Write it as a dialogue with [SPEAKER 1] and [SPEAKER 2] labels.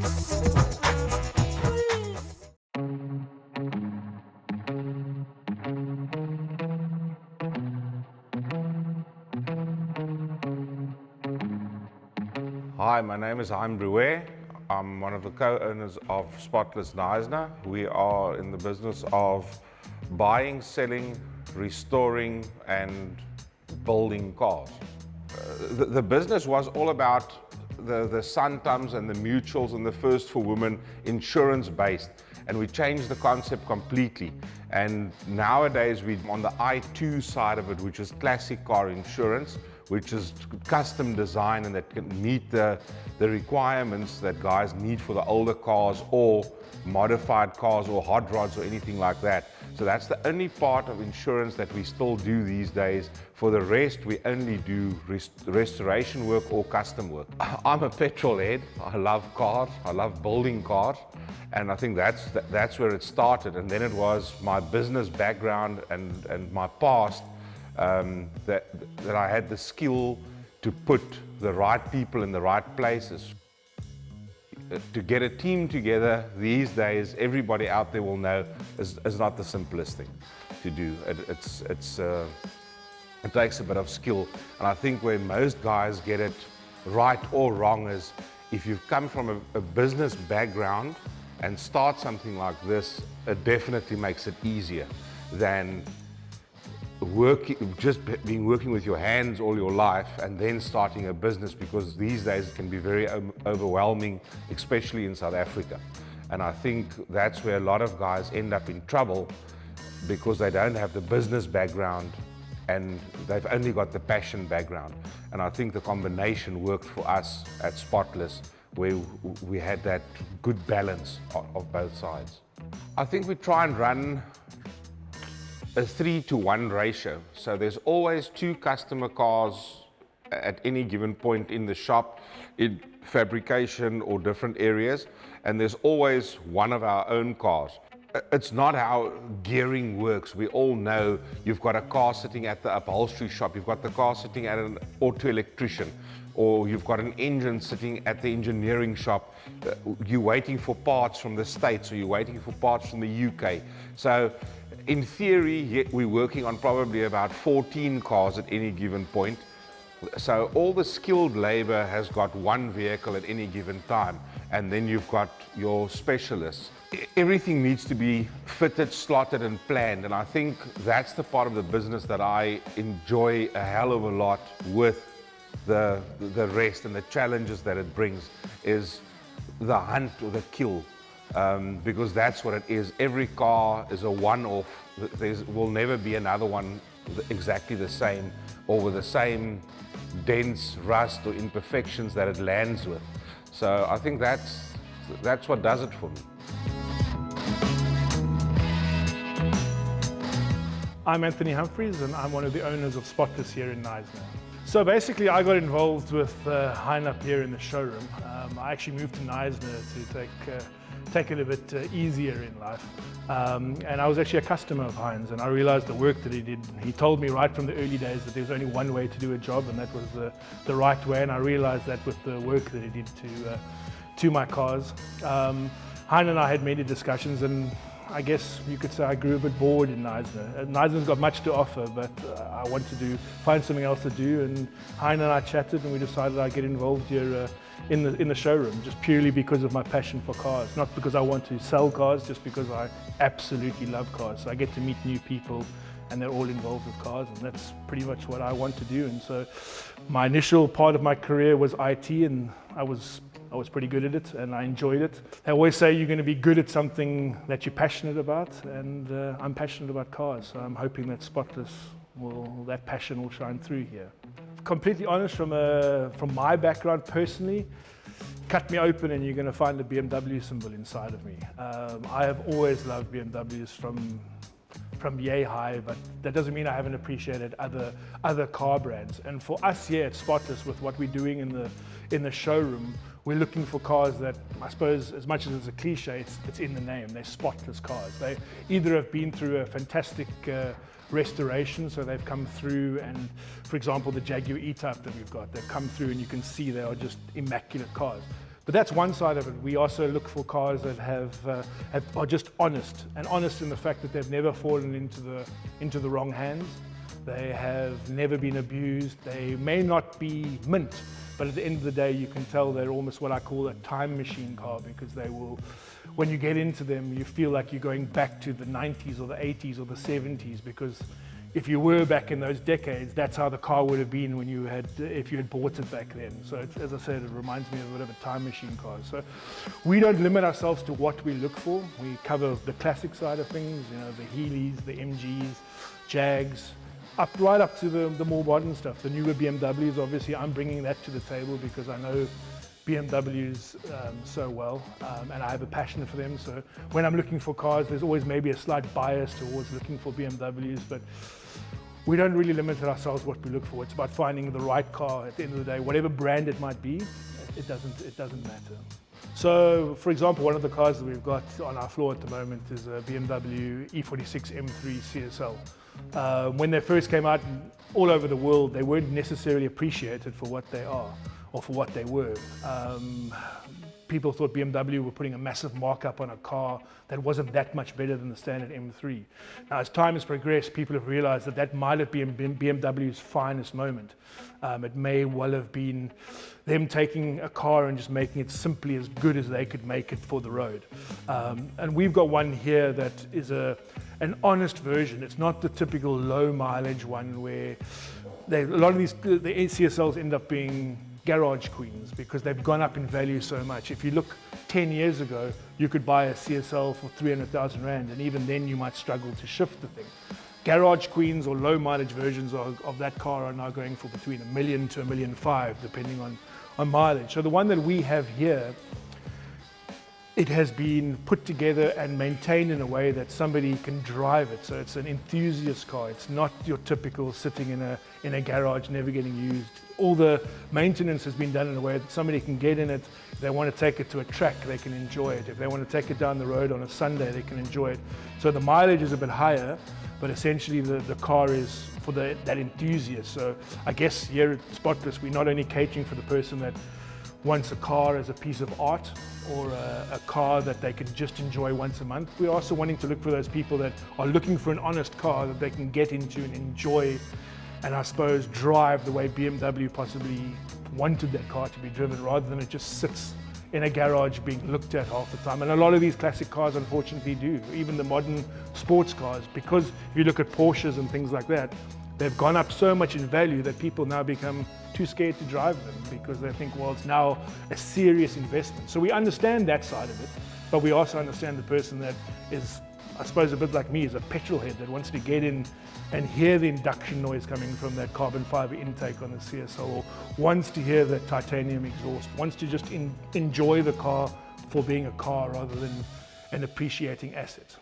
[SPEAKER 1] Hi, my name is Hein Brouwer. I'm one of the co-owners of Spotless Knysna. We are in the business of buying, selling, restoring and building cars. The business was all about the Santums and the mutuals and the First for Women, insurance based, and we changed the concept completely. And nowadays we're on the I2 side of it, which is classic car insurance, which is custom design and that can meet the requirements that guys need for the older cars or modified cars or hot rods or anything like that. So that's the only part of insurance that we still do these days. For the rest, we only do restoration work or custom work. I'm a petrol head. I love cars. I love building cars. And I think that's where it started. And then it was my business background and my past that I had the skill to put the right people in the right places. To get a team together these days, everybody out there will know, is not the simplest thing to do. It takes a bit of skill. And I think where most guys get it right or wrong is if you've come from a business background and start something like this, it definitely makes it easier than working with your hands all your life and then starting a business, because these days it can be very overwhelming, especially in South Africa. And I think that's where a lot of guys end up in trouble, because they don't have the business background and they've only got the passion background. And I think the combination worked for us at Spotless, where we had that good balance of both sides. I think we try and run a 3-to-1 ratio. So there's always 2 customer cars at any given point in the shop, in fabrication or different areas, and there's always one of our own cars. It's not how gearing works. We all know you've got a car sitting at the upholstery shop, you've got the car sitting at an auto electrician, or you've got an engine sitting at the engineering shop. You're waiting for parts from the States, or you're waiting for parts from the UK. So in theory, we're working on probably about 14 cars at any given point. So all the skilled labor has got one vehicle at any given time, and then you've got your specialists. Everything needs to be fitted, slotted and planned, and I think that's the part of the business that I enjoy a hell of a lot with the rest, and the challenges that it brings is the hunt or the kill. Because that's what it is. Every car is a one-off. There will never be another one exactly the same or with the same dents, rust or imperfections that it lands with. So I think that's what does it for me.
[SPEAKER 2] I'm Anthony Humphreys and I'm one of the owners of Spotless here in Knysna. So basically I got involved with Hein up here in the showroom. I actually moved to Knysna to take it a bit easier in life. And I was actually a customer of Hein's, and I realized the work that he did. He told me right from the early days that there was only one way to do a job, and that was the right way, and I realized that with the work that he did to my cars. Hein and I had many discussions, and I guess you could say I grew a bit bored in Knysna. Knysna's got much to offer, but I wanted to find something else to do, and Hein and I chatted and we decided I'd get involved here in the showroom, just purely because of my passion for cars. Not because I want to sell cars, just because I absolutely love cars. So I get to meet new people and they're all involved with cars, and that's pretty much what I want to do. And so my initial part of my career was IT, and I was pretty good at it and I enjoyed it. They always say you're going to be good at something that you're passionate about, and I'm passionate about cars, so I'm hoping that Spotless that passion will shine through here. Completely honest, from my background personally, cut me open and you're going to find the BMW symbol inside of me. I have always loved BMWs from yay high, but that doesn't mean I haven't appreciated other car brands. And for us here at Spotless, with what we're doing in the showroom, we're looking for cars that, I suppose, as much as it's a cliche, it's in the name. They're spotless cars. They either have been through a fantastic restoration, so they've come through, and for example the Jaguar E-Type that we've got, they've come through and you can see they are just immaculate cars. But that's one side of it. We also look for cars that are just honest, and honest in the fact that they've never fallen into the wrong hands. They have never been abused. They may not be mint, but at the end of the day, you can tell they're almost what I call a time machine car, because they will, when you get into them, you feel like you're going back to the 90s or the 80s or the 70s, because if you were back in those decades, that's how the car would have been if you had bought it back then. So as I said, it reminds me of a bit of a time machine car. So we don't limit ourselves to what we look for. We cover the classic side of things, you know, the Healey's, the MGs, Jags, right up to the more modern stuff. The newer BMWs, obviously, I'm bringing that to the table because I know BMWs so well, and I have a passion for them. So when I'm looking for cars, there's always maybe a slight bias towards looking for BMWs, but we don't really limit ourselves what we look for. It's about finding the right car at the end of the day. Whatever brand it might be, it doesn't matter. So, for example, one of the cars that we've got on our floor at the moment is a BMW E46 M3 CSL. When they first came out all over the world, they weren't necessarily appreciated for what they are or for what they were. People thought BMW were putting a massive markup on a car that wasn't that much better than the standard M3. Now, as time has progressed, people have realized that that might have been BMW's finest moment. It may well have been them taking a car and just making it simply as good as they could make it for the road. And we've got one here that is an honest version. It's not the typical low mileage one where a lot of the CSLs end up being garage queens because they've gone up in value so much. If you look 10 years ago, you could buy a CSL for 300,000 Rand, and even then you might struggle to shift the thing. Garage queens or low mileage versions of that car are now going for between $1 million to $1.5 million, depending on mileage. So the one that we have here, it has been put together and maintained in a way that somebody can drive it. So it's an enthusiast car. It's not your typical sitting in a garage, never getting used. All the maintenance has been done in a way that somebody can get in it. If they want to take it to a track, they can enjoy it. If they want to take it down the road on a Sunday, they can enjoy it. So the mileage is a bit higher, but essentially the car is for that enthusiast. So I guess here at Spotless, we're not only catering for the person that wants a car as a piece of art or a car that they can just enjoy once a month. We're also wanting to look for those people that are looking for an honest car that they can get into and enjoy, and I suppose drive the way BMW possibly wanted that car to be driven, rather than it just sits in a garage being looked at half the time. And a lot of these classic cars unfortunately do, even the modern sports cars, because if you look at Porsches and things like that, they've gone up so much in value that people now become too scared to drive them because they think, well, it's now a serious investment. So we understand that side of it, but we also understand the person that is, I suppose, a bit like me, is a petrol head that wants to get in and hear the induction noise coming from that carbon fiber intake on the CSL, or wants to hear the titanium exhaust, wants to just enjoy the car for being a car rather than an appreciating asset.